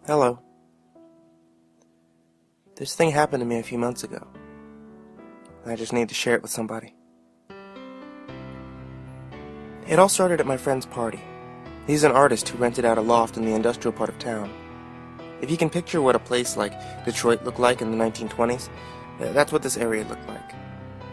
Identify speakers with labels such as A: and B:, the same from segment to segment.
A: Hello. This thing happened to me a few months ago. I just need to share it with somebody. It all started at my friend's party. He's an artist who rented out a loft in the industrial part of town. If you can picture what a place like Detroit looked like in the 1920s, that's what this area looked like.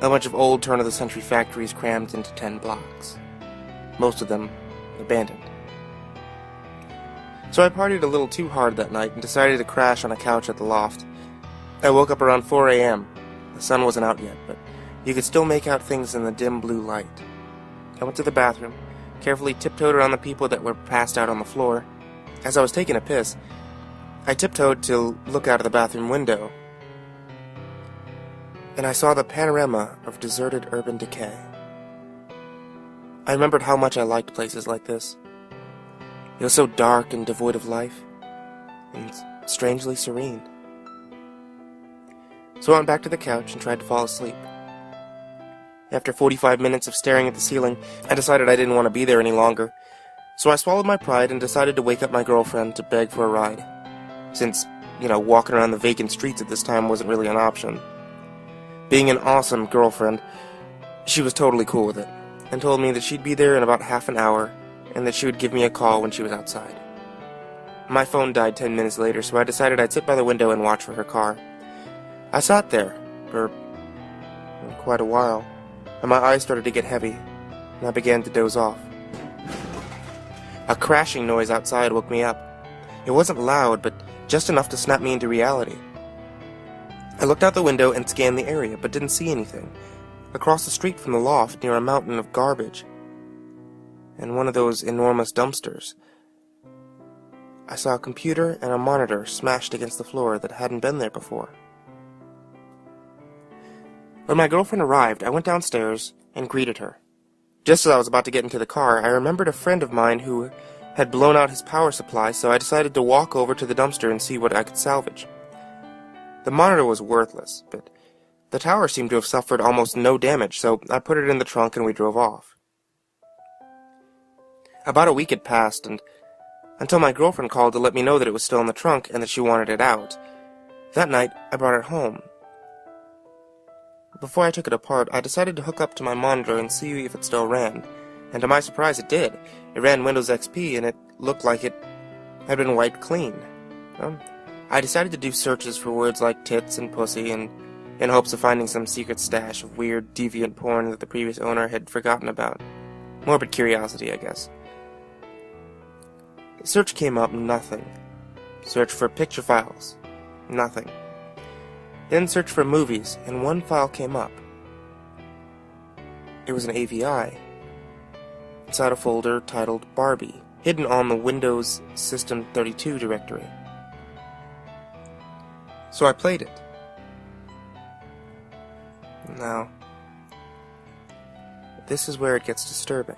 A: A bunch of old turn-of-the-century factories crammed into 10 blocks. Most of them abandoned. So I partied a little too hard that night and decided to crash on a couch at the loft. I woke up around 4 a.m. The sun wasn't out yet, but you could still make out things in the dim blue light. I went to the bathroom, carefully tiptoed around the people that were passed out on the floor. As I was taking a piss, I tiptoed to look out of the bathroom window, and I saw the panorama of deserted urban decay. I remembered how much I liked places like this. It was so dark and devoid of life, and strangely serene. So I went back to the couch and tried to fall asleep. After 45 minutes of staring at the ceiling, I decided I didn't want to be there any longer. So I swallowed my pride and decided to wake up my girlfriend to beg for a ride. Since, walking around the vacant streets at this time wasn't really an option. Being an awesome girlfriend, she was totally cool with it, and told me that she'd be there in about half an hour, and that she would give me a call when she was outside. My phone died 10 minutes later, so I decided I'd sit by the window and watch for her car. I sat there for quite a while, and my eyes started to get heavy, and I began to doze off. A crashing noise outside woke me up. It wasn't loud, but just enough to snap me into reality. I looked out the window and scanned the area, but didn't see anything. Across the street from the loft, near a mountain of garbage, and one of those enormous dumpsters, I saw a computer and a monitor smashed against the floor that hadn't been there before. When my girlfriend arrived, I went downstairs and greeted her. Just as I was about to get into the car, I remembered a friend of mine who had blown out his power supply, so I decided to walk over to the dumpster and see what I could salvage. The monitor was worthless, but the tower seemed to have suffered almost no damage, so I put it in the trunk and we drove off. About a week had passed, and until my girlfriend called to let me know that it was still in the trunk and that she wanted it out. That night, I brought it home. Before I took it apart, I decided to hook up to my monitor and see if it still ran, and to my surprise it did. It ran Windows XP, and it looked like it had been wiped clean. I decided to do searches for words like tits and pussy, and in hopes of finding some secret stash of weird, deviant porn that the previous owner had forgotten about. Morbid curiosity, I guess. Search came up, nothing. Search for picture files, nothing. Then search for movies, and one file came up. It was an AVI, inside a folder titled Barbie, hidden on the Windows System 32 directory. So I played it. Now, this is where it gets disturbing.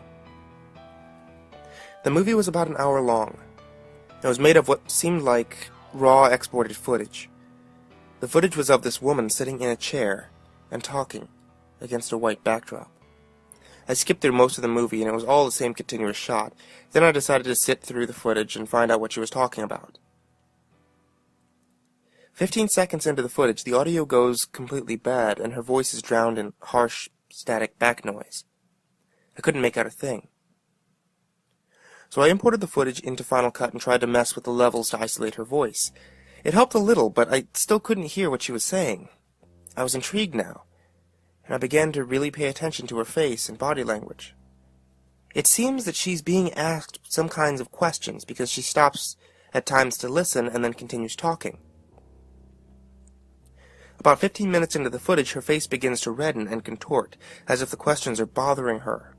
A: The movie was about an hour long. It was made of what seemed like raw exported footage. The footage was of this woman sitting in a chair and talking against a white backdrop. I skipped through most of the movie, and it was all the same continuous shot. Then I decided to sit through the footage and find out what she was talking about. 15 seconds into the footage, the audio goes completely bad, and her voice is drowned in harsh, static back noise. I couldn't make out a thing. So I imported the footage into Final Cut and tried to mess with the levels to isolate her voice. It helped a little, but I still couldn't hear what she was saying. I was intrigued now, and I began to really pay attention to her face and body language. It seems that she's being asked some kinds of questions because she stops at times to listen and then continues talking. About 15 minutes into the footage, her face begins to redden and contort, as if the questions are bothering her.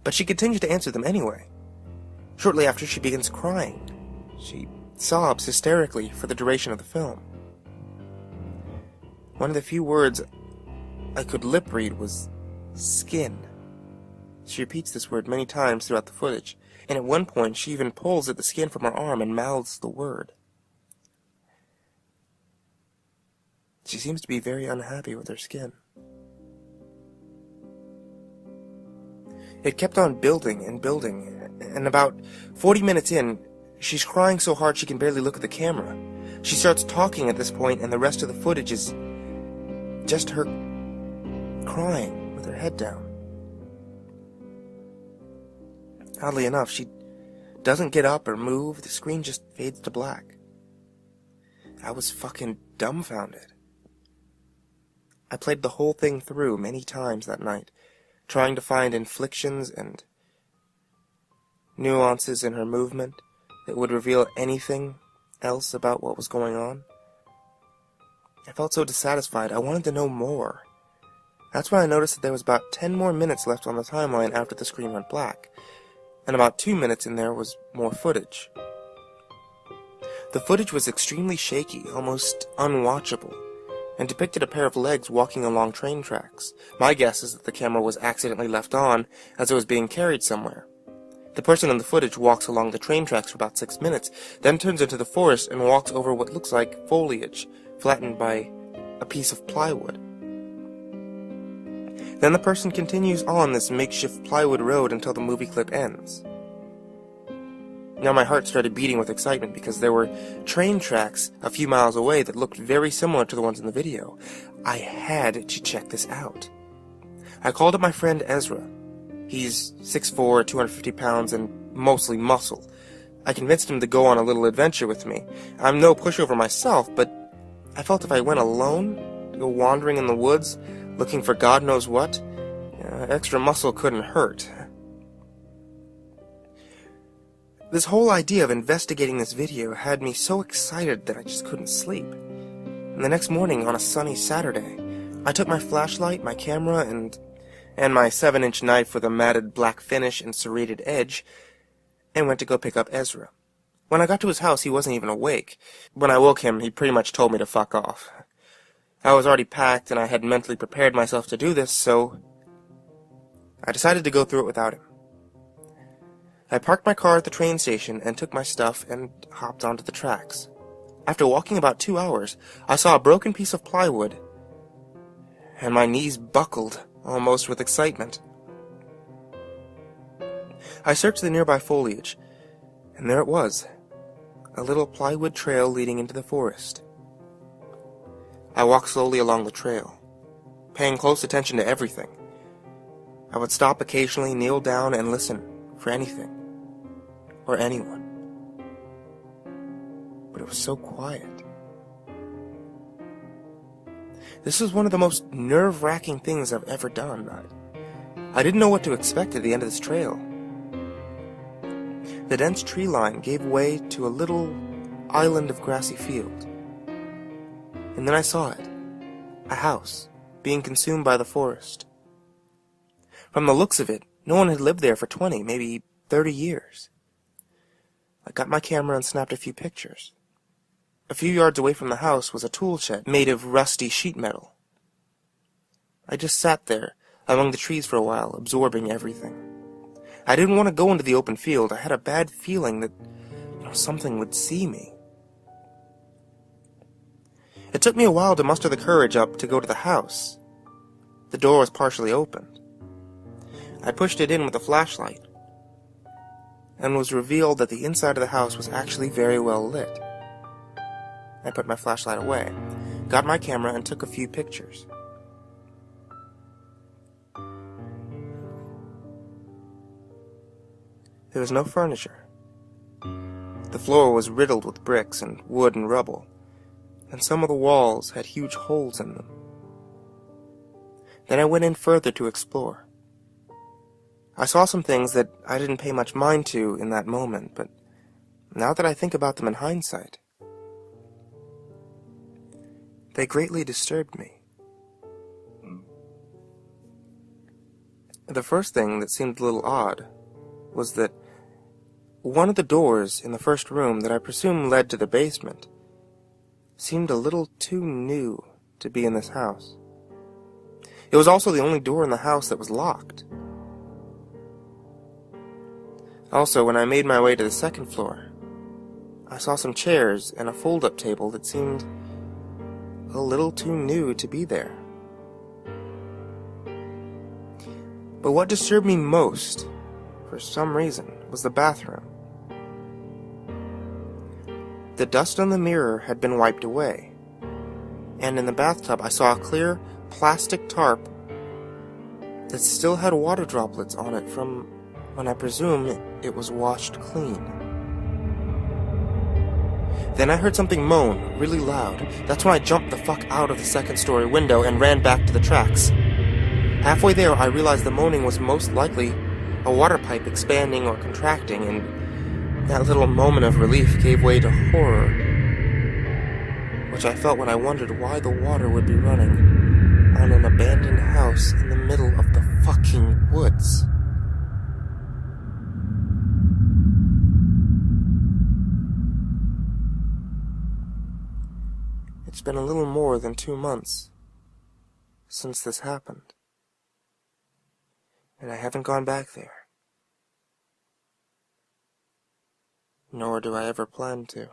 A: But she continues to answer them anyway. Shortly after, she begins crying. She sobs hysterically for the duration of the film. One of the few words I could lip read was skin. She repeats this word many times throughout the footage, and at one point she even pulls at the skin from her arm and mouths the word. She seems to be very unhappy with her skin. It kept on building and building, and about 40 minutes in, She's crying so hard she can barely look at the camera. She starts talking at this point, and the rest of the footage is just her crying with her head down. Oddly enough, she doesn't get up or move. The screen just fades to black. I was fucking dumbfounded. I played the whole thing through many times that night, trying to find inflections and nuances in her movement that would reveal anything else about what was going on. I felt so dissatisfied. I wanted to know more. That's when I noticed that there was about 10 more minutes left on the timeline after the screen went black, and about 2 minutes in there was more footage. The footage was extremely shaky, almost unwatchable, and depicted a pair of legs walking along train tracks. My guess is that the camera was accidentally left on as it was being carried somewhere. The person in the footage walks along the train tracks for about 6 minutes, then turns into the forest and walks over what looks like foliage, flattened by a piece of plywood. Then the person continues on this makeshift plywood road until the movie clip ends. Now my heart started beating with excitement because there were train tracks a few miles away that looked very similar to the ones in the video. I had to check this out. I called up my friend Ezra. He's 6'4", 250 pounds, and mostly muscle. I convinced him to go on a little adventure with me. I'm no pushover myself, but I felt if I went alone, to go wandering in the woods, looking for God knows what, extra muscle couldn't hurt. This whole idea of investigating this video had me so excited that I just couldn't sleep. And the next morning, on a sunny Saturday, I took my flashlight, my camera, and my 7-inch knife with a matted black finish and serrated edge, and went to go pick up Ezra. When I got to his house, he wasn't even awake. When I woke him, he pretty much told me to fuck off. I was already packed, and I had mentally prepared myself to do this, so I decided to go through it without him. I parked my car at the train station and took my stuff and hopped onto the tracks. After walking about 2 hours, I saw a broken piece of plywood, and my knees buckled, almost with excitement. I searched the nearby foliage, and there it was, a little plywood trail leading into the forest. I walked slowly along the trail, paying close attention to everything. I would stop occasionally, kneel down, and listen for anything, or anyone. But it was so quiet. This was one of the most nerve-wracking things I've ever done. I didn't know what to expect at the end of this trail. The dense tree line gave way to a little island of grassy field. And then I saw it, a house, being consumed by the forest. From the looks of it, no one had lived there for 20, maybe 30 years. I got my camera and snapped a few pictures. A few yards away from the house was a tool shed made of rusty sheet metal. I just sat there among the trees for a while, absorbing everything. I didn't want to go into the open field. I had a bad feeling that, something would see me. It took me a while to muster the courage up to go to the house. The door was partially opened. I pushed it in with a flashlight, and was revealed that the inside of the house was actually very well lit. I put my flashlight away, got my camera, and took a few pictures. There was no furniture. The floor was riddled with bricks and wood and rubble, and some of the walls had huge holes in them. Then I went in further to explore. I saw some things that I didn't pay much mind to in that moment, but now that I think about them in hindsight, they greatly disturbed me. The first thing that seemed a little odd was that one of the doors in the first room that I presume led to the basement seemed a little too new to be in this house. It was also the only door in the house that was locked. Also, when I made my way to the second floor, I saw some chairs and a fold-up table that seemed a little too new to be there. But what disturbed me most, for some reason, was the bathroom. The dust on the mirror had been wiped away, and in the bathtub I saw a clear plastic tarp that still had water droplets on it from when I presume it was washed clean. Then I heard something moan, really loud. That's when I jumped the fuck out of the second-story window and ran back to the tracks. Halfway there, I realized the moaning was most likely a water pipe expanding or contracting, and that little moment of relief gave way to horror, which I felt when I wondered why the water would be running on an abandoned house in the middle of the fucking woods. It's been a little more than 2 months since this happened, and I haven't gone back there. Nor do I ever plan to.